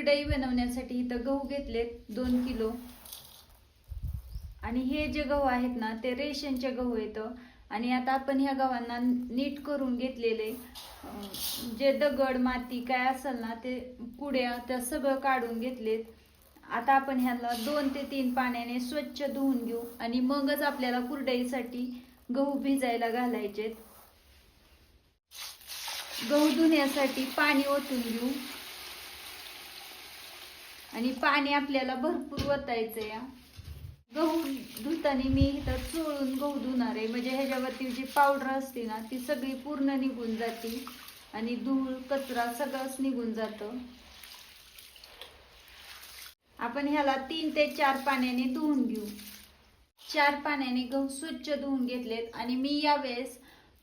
कुरडई बनवण्यासाठी इथं गहू घेतलेत 2 किलो आणि हे जे गहू आहेत ना ते रेशनचे गहू आहेत आणि आता आपण ह्या गव्हांना नीट करून घेतलेले जे दगड माती काय असेल ना ते कुड्या त्या सगळं काढून घेतलेत। आता आपण ह्याला 2 ते 3 पाण्याने स्वच्छ धुवून घेऊ आणि मगच आपल्याला कुरडईसाठी गहू भिजायला घालायचे। गहू धुण्यासाठी पाणी ओतून घेऊ आणि पाणी आपल्याला भरपूर ओतायचं या। गहू धुताना मी इथं चोळून गहू धुणार आहे म्हणजे ह्याच्यावरती जी पावडर असते ना ती सगळी पूर्ण निघून जाते आणि धूळ कचरा सगळंच निघून जातं। आपण ह्याला 3 ते 4 पाण्याने धुवून घेऊ। 4 पाण्याने गहू स्वच्छ धुवून घेतलेत आणि मी यावेळेस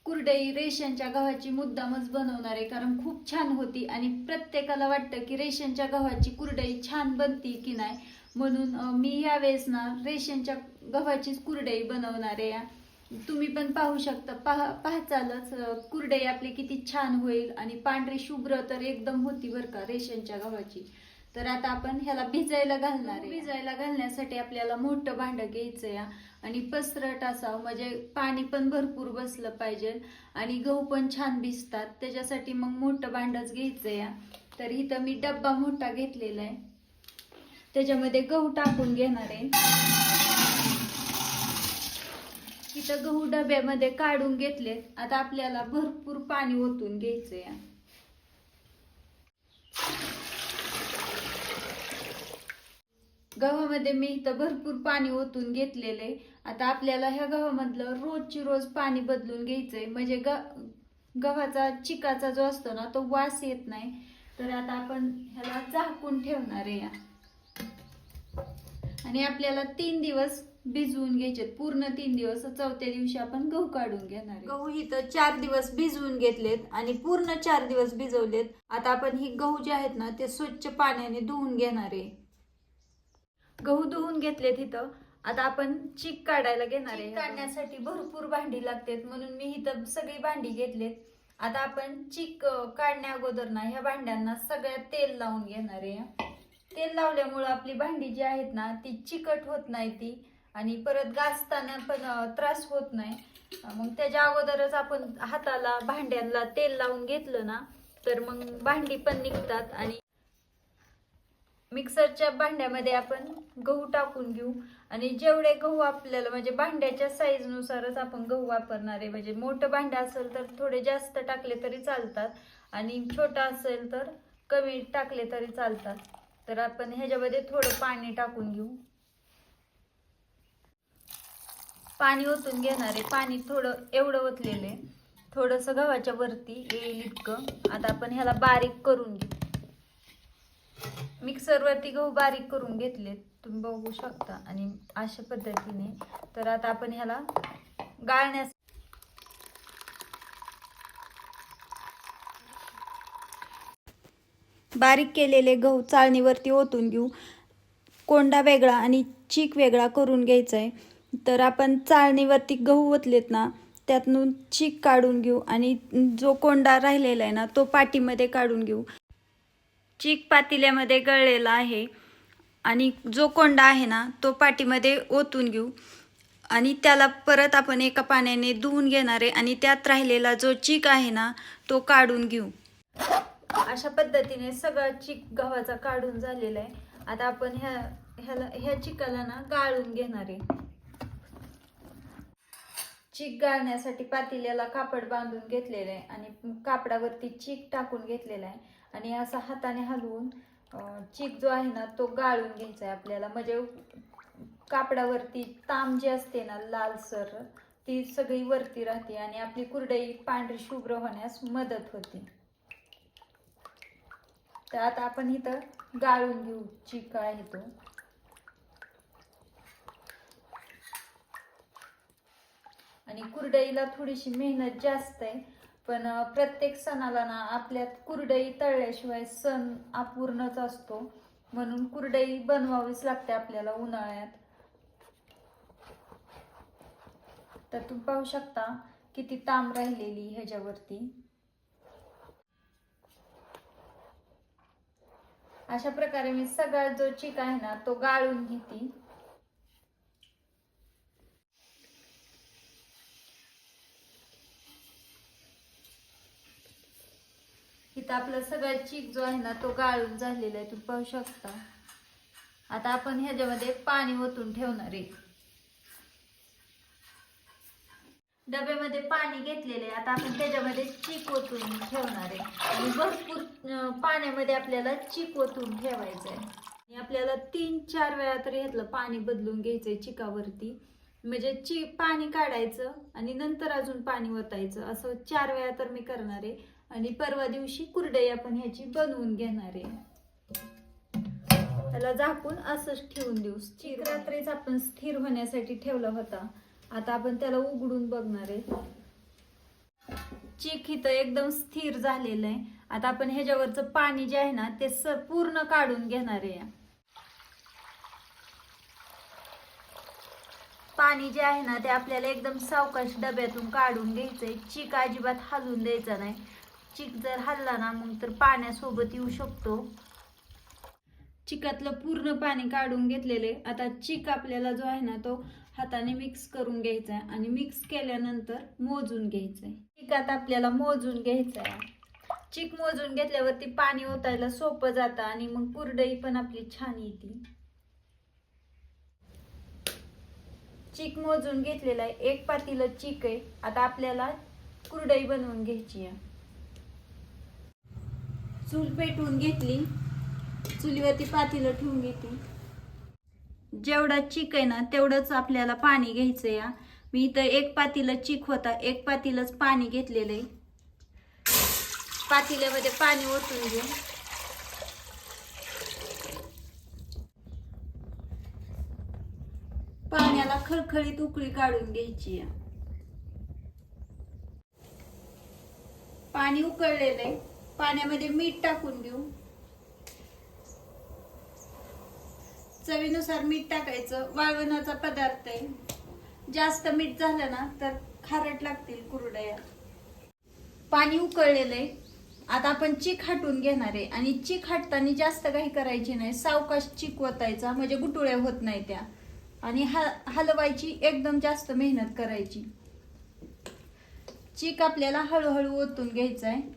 कुरडई रेशनच्या गव्हाची मुद्दामच बनवणार आहे कारण खूप छान होती आणि प्रत्येकाला वाटतं की रेशनच्या गव्हाची कुरडई छान बनती की नाही, म्हणून मी यावेळेस ना रेशनच्या गव्हाचीच कुरडई बनवणार आहे। तुम्ही पण पाहू शकता, पाहचालच कुरडई आपली किती छान होईल आणि पांढरी शुभ्र तर एकदम होती बरं का रेशनच्या गव्हाची। तर आता आपण ह्याला भिजायला घालणार आहे। भिजायला घालण्यासाठी आपल्याला मोठं भांडं घ्यायचं या आणि पसरट असावं म्हणजे पाणी पण भरपूर बसलं पाहिजे आणि गहू पण छान भिजतात, त्याच्यासाठी मग मोठं भांडच घ्यायचं या। तर इथं मी डब्बा मोठा घेतलेला आहे, त्याच्यामध्ये गहू टाकून घेणार आहे। इथं गहू डब्यामध्ये काढून घेतले। आता आपल्याला भरपूर पाणी ओतून घ्यायचं या। गव्हामध्ये मी इथं भरपूर पाणी ओतून घेतलेले। आता आपल्याला ह्या गव्हामधलं रोजची रोज पाणी बदलून घ्यायचंय म्हणजे गव्हाचा चिकाचा जो असतो ना तो वास येत नाही। तर आता आपण ह्याला झाकून ठेवणार आहे आणि आपल्याला 3 दिवस भिजवून घ्यायचे, पूर्ण 3 दिवस। चौथ्या दिवशी आपण गहू काढून घेणार आहे। गहू इथं 4 दिवस भिजवून घेतलेत आणि पूर्ण 4 दिवस भिजवलेत। आता आपण ही गहू जे आहेत ना ते स्वच्छ पाण्याने धुवून घेणार आहे। गहू धुवून घेतलेत इथं। आता आपण चीक काढायला घेणार आहे। काढण्यासाठी भरपूर भांडी लागतात म्हणून मी इथं सगळी भांडी घेतलेत। आता आपण चीक काढण्या अगोदर ना ह्या भांड्यांना सगळ्यात तेल लावून घेणार आहे। तेल लावल्यामुळे आपली भांडी जी आहेत ना ती चिकट होत नाही ती आणि परत घासताना पण त्रास होत नाही। मग त्याच्या अगोदरच आपण हाताला भांड्यांना तेल लावून घेतलं ना तर मग भांडी पण निघतात। आणि मिक्सरच्या भांड्यामध्ये आपण गहू टाकून घेऊ आणि जेवढे गहू आपल्याला म्हणजे भांड्याच्या साईज नुसारच आपण गहू वापरणार आहे। म्हणजे मोठं भांडं असेल तर थोडे जास्त टाकले तरी चालतात आणि छोटा असेल तर कमी टाकले तरी चालतात। तर आपण ह्याच्यामध्ये थोडं पाणी टाकून घेऊ। पाणी ओतून घेणार आहे। पाणी थोडं एवढं ओतलेलं आहे, थोडंसं गव्हाच्या वरती येईल इतकं। आता आपण ह्याला बारीक करून घेऊ। मिक्सर वरती गहू बारीक करून घेतलेत तुम्ही बघू शकता आणि अशा पद्धतीने। तर आता आपण ह्याला गाळण्यास बारीक केलेले गहू चाळणीवरती ओतून घेऊ। कोंडा वेगळा आणि चीक वेगळा करून घ्यायचा आहे। तर आपण चाळणीवरती गहू ओतलेत ना त्यातून चीक काढून घेऊ आणि जो कोंडा राहिलेला आहे ना तो पाटीमध्ये काढून घेऊ। चीक पातेल्यामध्ये गळलेला आहे आणि जो कोंडा आहे ना तो पाटीमध्ये ओतून घेऊ आणि त्याला परत आपण एका पाण्याने धुवून घेणार आहे आणि त्यात राहिलेला जो चीक आहे ना तो काढून घेऊ। अशा पद्धतीने सगळा चीक गव्हाचा काढून झालेला आहे। आता आपण ह्या चिकाला ना गाळून घेणार आहे। चीक गाळण्यासाठी पातेल्याला कापड बांधून घेतलेलं आहे आणि कापडावरती चीक टाकून घेतलेला आहे आणि असा हाताने हलवून चीक जो आहे ना तो गाळून घ्यायचा आहे आपल्याला। म्हणजे कापडावरती ताम जी असते ना लालसर ती सगळी वरती राहते आणि आपली कुरडई पांढरी शुभ्र होण्यास मदत होते। तर आता आपण इथं गाळून घेऊ चीक आहे तो। आणि कुरडईला थोडीशी मेहनत जास्त आहे पण प्रत्येक सणाला ना आपल्यात कुरडई तळल्याशिवाय सण अपूर्णच असतो, म्हणून कुरडई बनवावीच लागते आपल्याला उन्हाळ्यात। तर तुम्ही पाहू शकता किती ताम राहिलेली ह्याच्यावरती। अशा प्रकारे मी सगळा जो चिक आहे ना तो गाळून घेते. इथं आपला सगळा चिक जो आहे ना तो गाळून झालेला आहे, तुम्ही पाहू शकता. आता आपण ह्याच्यामध्ये पाणी ओतून ठेवणार आहे. डब्यामध्ये पाणी घेतलेले आहे. आता आपण त्याच्यामध्ये चिक ओतून ठेवणार आहे आणि भरपूर पाण्यामध्ये आपल्याला चिक ओतून ठेवायचं आहे. आणि आपल्याला 3-4 वेळा तरी ह्यातलं पाणी बदलून घ्यायचंय चिकावरती. म्हणजे पाणी काढायचं आणि नंतर अजून पाणी ओतायचं, असं 4 वेळा तर मी करणार आहे. आणि परवा दिवशी कुरडई आपण ह्याची बनवून घेणार आहे. त्याला झाकून असंच ठेवून देऊ. चिक रात्रीच आपण स्थिर होण्यासाठी ठेवला होता. आता आपण त्याला उघडून बघणार आहे. चिक इथं एकदम स्थिर झालेलं आहे. आता आपण ह्याच्यावरचं पाणी जे आहे ना ते पूर्ण काढून घेणार आहे. पाणी जे आहे ना ते आपल्याला एकदम सावकाश डब्यातून काढून घ्यायचंय. चिक अजिबात हलवून द्यायचा नाही. चिक जर हलला ना मग तर पाण्यासोबत येऊ शकतो. चिकातलं पूर्ण पाणी काढून घेतलेले. आता चिक आपल्याला जो आहे ना तो हाताने मिक्स करून घ्यायचा आहे आणि मिक्स केल्यानंतर मोजून घ्यायचंय. चिकात आपल्याला मोजून घ्यायचं आहे. चिक मोजून घेतल्यावरती पाणी ओतायला सोपं जातं आणि मग कुरडई पण आपली छान येते. चिक मोजून घेतलेला आहे. 1 पातेलं चिक आहे. आता आपल्याला कुरडई बनवून घ्यायची आहे. चूल पेटवून घेतली. चुलीवरती पातेलं ठेवून घेते. जेवढा चिक आहे ना तेवढंच आपल्याला पाणी घ्यायचं या. मी इथं 1 पातेलं चिक होता, 1 पातेलंच पाणी घेतलेलं आहे. पातेल्यामध्ये पाणी ओतून घेऊ. पाण्याला खळखळीत उकळी काढून घ्यायची आहे. पाणी उकळलेलं आहे. पाण्यामध्ये मीठ टाकून घेऊ. चवीनुसार मीठ टाकायचं. वाळवणाचा पदार्थ आहे. जास्त मीठ झालं ना तर खारट लागतील कुरडया. पाणी उकळलेलं आहे. आता आपण चिक हटून घेणार आहे आणि चिक हटताना जास्त काही करायची नाही. सावकाश चिक ओतायचा म्हणजे गुटुळ्या होत नाही त्या. आणि हलवायची एकदम जास्त मेहनत करायची. चिक आपल्याला हळूहळू ओतून घ्यायचा आहे.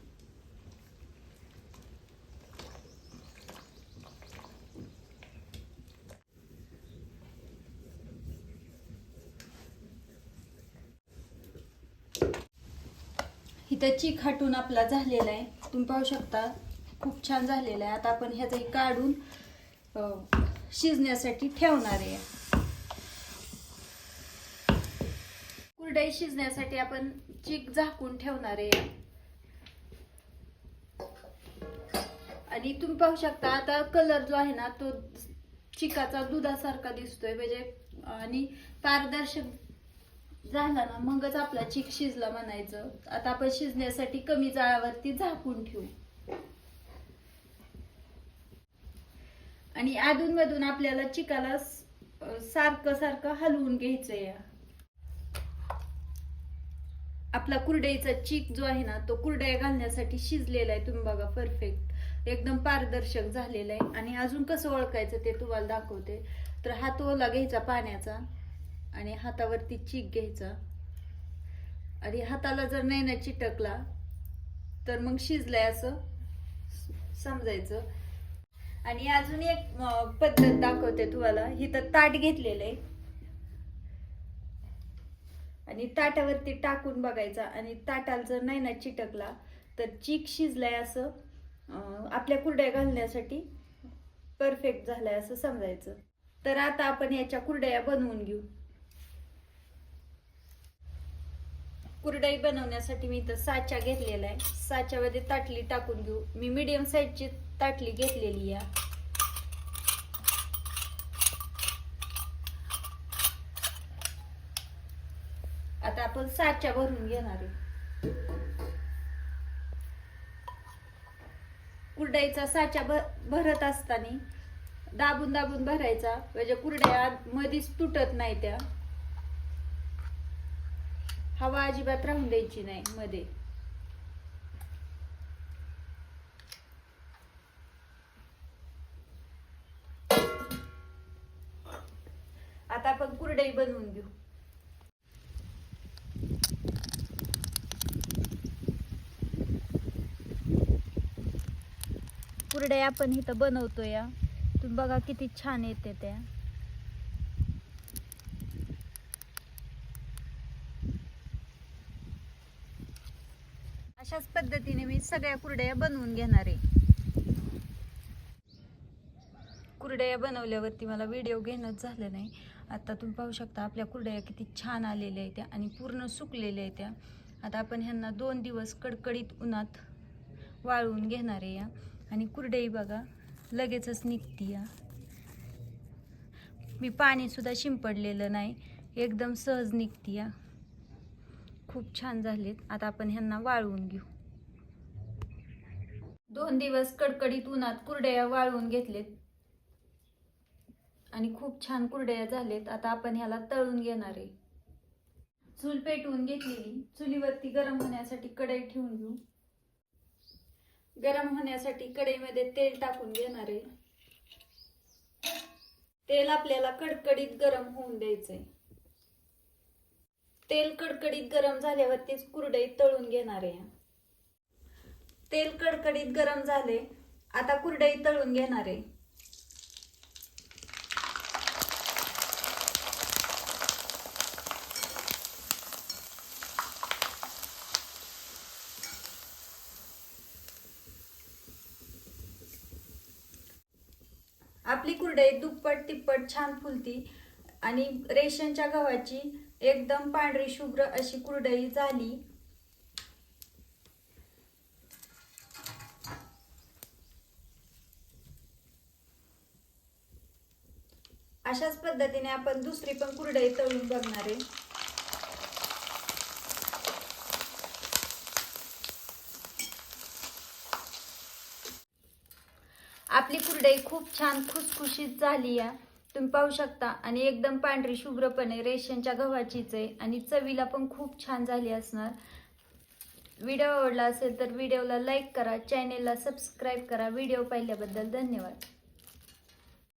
इथं चिक हटून आपला झालेला आहे. तुम्ही पाहू शकता खूप छान झालेला आहे. आता आपण ह्याचं काढून शिजण्यासाठी ठेवणार आहे. कुरडई शिजण्यासाठी आपण चिक झाकून ठेवणार आहे. आणि तुम्ही पाहू शकता आता कलर जो आहे ना तो चिकाचा दुधासारखा दिसतोय म्हणजे आणि पारदर्शक झाला ना मगच आपला चिक शिजला म्हणायचं. आता आपण शिजण्यासाठी कमी जाळावरती झाकून ठेवू. आणि अधूनमधून आपल्याला चिकाला सारखं सारखं हलवून घ्यायचंय. आपला कुरडईचा चिक जो आहे ना तो कुरडया घालण्यासाठी शिजलेला आहे. तुम्ही बघा परफेक्ट एकदम पारदर्शक झालेला आहे. आणि अजून कसं ओळखायचं ते तुम्हाला दाखवते. तर हात ओला घ्यायचा पाण्याचा आणि हातावरती चिक घ्यायचा आणि हाताला जर नाही ना चिटकला तर मग शिजलाय असं समजायचं. आणि अजून एक पद्धत दाखवते तुम्हाला. इथं ताट घेतलेलं आहे आणि ताटावरती टाकून बघायचा आणि ताटाला जर नाही ना चिटकला तर चिक शिजलाय असं आपल्या कुरडया घालण्यासाठी परफेक्ट झालाय असं समजायचं. तर आता आपण याच्या कुरडया बनवून घेऊ. कुरडई बनवण्यासाठी मी इथं साचा घेतलेला आहे. साच्यामध्ये ताटली टाकून घेऊ. मी मीडियम साईजची ताटली घेतलेली आहे. आता आपण साचा भरून घेणार आहे. कुरडईचा साचा भरत असताना दाबून दाबून भरायचा म्हणजे कुरडया मधीच तुटत नाही. त्या हवा अजिबात राहून द्यायची नाही मध्ये. आता आपण कुरडई बनवून घेऊ. कुरडया आपण इथं बनवतोय. तुम्ही बघा किती छान येते त्या. अशाच पद्धतीने मी सगळ्या कुरडया बनवून घेणार आहे. कुरडया बनवल्यावरती मला व्हिडिओ घेणंच झालं नाही. आता तुम्ही पाहू शकता आपल्या कुरडया किती छान आलेल्या आहेत त्या आणि पूर्ण सुकलेल्या आहेत त्या. आता आपण ह्यांना 2 दिवस कडकडीत उन्हात वाळवून घेणार आहे. आणि कुरडई बघा लगेचच निघती. मी पाणी सुद्धा शिंपडलेलं नाही, एकदम सहज निघती. खूप छान झालेत. आता आपण ह्यांना वाळवून घेऊ. 2 दिवस कडकडीत उन्हात कुरडया वाळवून घेतलेत आणि खूप छान कुरडया झालेत. आता आपण ह्याला तळून घेणार आहे. चूल पेटवून घेतलेली. चुलीवरती गरम होण्यासाठी कढई ठेवून घेऊ. गरम होण्यासाठी कढईमध्ये तेल टाकून घेणार आहे. तेल आपल्याला कडकडीत गरम होऊन द्यायचंय. तेल कडकडीत गरम झाल्यावरतीच कुरडई तळून घेणार आहे. तेल कडकडीत गरम झाले. आता कुरडई तळून घेणार आहे. आपली कुरडई दुप्पट तिप्पट छान फुलती आणि रेशनच्या गव्हाची एकदम पांढरी शुभ्र अशी कुरडई झाली. अशाच पद्धतीने आपण दुसरी पण कुरडई तळून बघणार आहे. आपली कुरडई खूप छान खुसखुशीत झाली आहे. तुम्ही पाहू शकता आणि एकदम पांढरी शुभ्रपणे रेशनच्या गव्हाचीच आहे आणि चवीला पण खूप छान झाली असणार. व्हिडिओ आवडला असेल तर व्हिडिओला लाईक करा, चॅनेलला सबस्क्राईब करा. व्हिडिओ पाहिल्याबद्दल धन्यवाद.